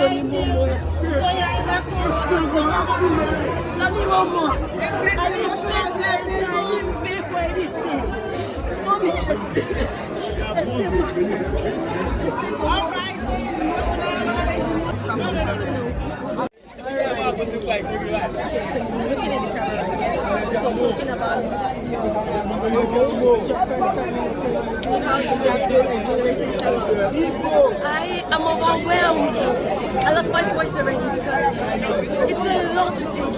Talking about your first time, how does that feel? Exhilarating? I am overwhelmed. I lost my voice already because it's a lot to take in.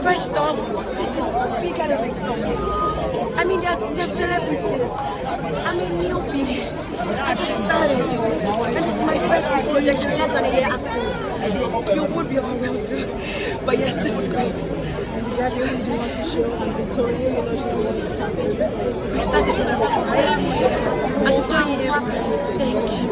First off, this is bigger than I thought. I mean, they're celebrities. I'm a newbie. I just started, and this is my first big project in less than a year acting. You would be overwhelmed too, but yes, this is great. You want to show Auntie Toyin, you know she's the one who started this. We started in a right? Auntie Toyin, thank you.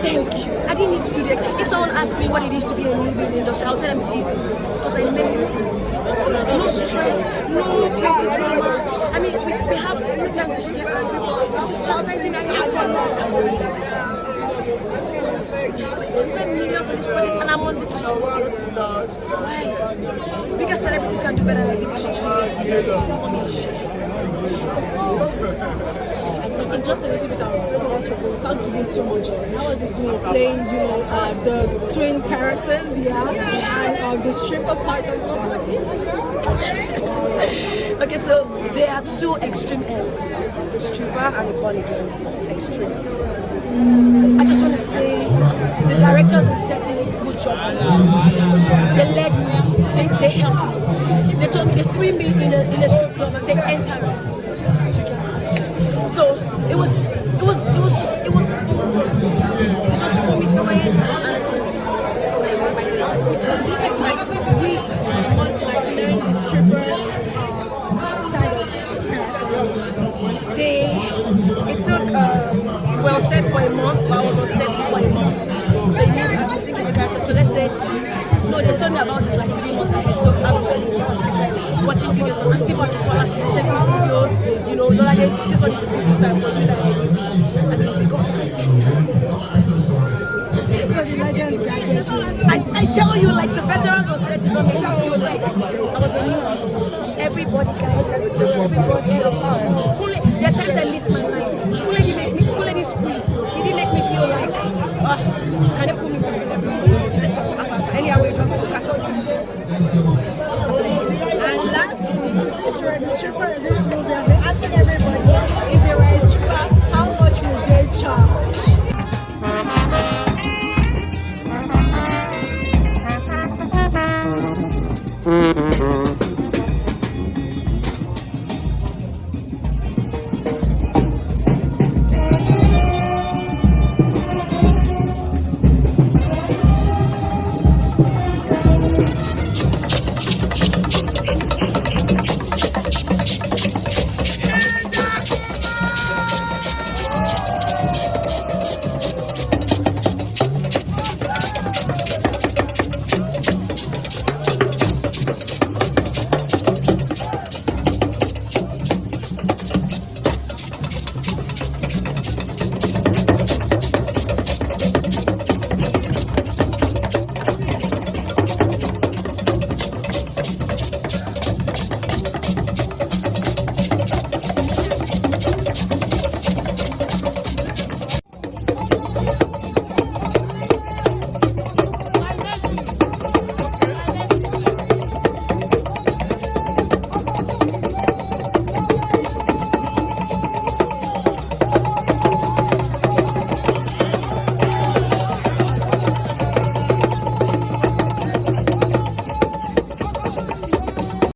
Thank you. I didn't need to do that. If someone asked me what it is to be a newbie in the industry, I'll tell them it's easy. Because I met it easy. No stress, no crazy drama. I mean, we have the time to share and people. It's just chastising and just spend millions on this project and I'm on the top. Why? Because celebrities can do better than I did. I should choose. And just a little bit about your role, without giving too much. How was it playing, the twin characters, and the stripper part was like this? Okay, so there are two extreme ends, stripper and a bunny game. Extreme. I just want to say the directors are setting a good job. They led me, they helped me. They told me they threw me in a strip club and said enter it. So it was just put me through it and it took like weeks and months to learn the stripper side of character. It took well set for a month, but I was on set for a month. So it means I've been singing to character. So let's say they told me about this like 3 months ahead. So I'm watching videos and people at the toilet sending me videos, Lolade, this one is a simple style for me that I mean, we got better. So the legends got I tell you, like the veterans were setting on me, I feel like I was a newbie. Everybody guided, everybody helped. There are times I list my night. Kule didn't squeeze. He didn't make me feel like, can you put me to celebrity? He said, anyhow, we drop it, catch on. And lastly, you're a stripper in this movie. I've been asking everybody if they were a stripper, how much would they charge? Mm-hmm.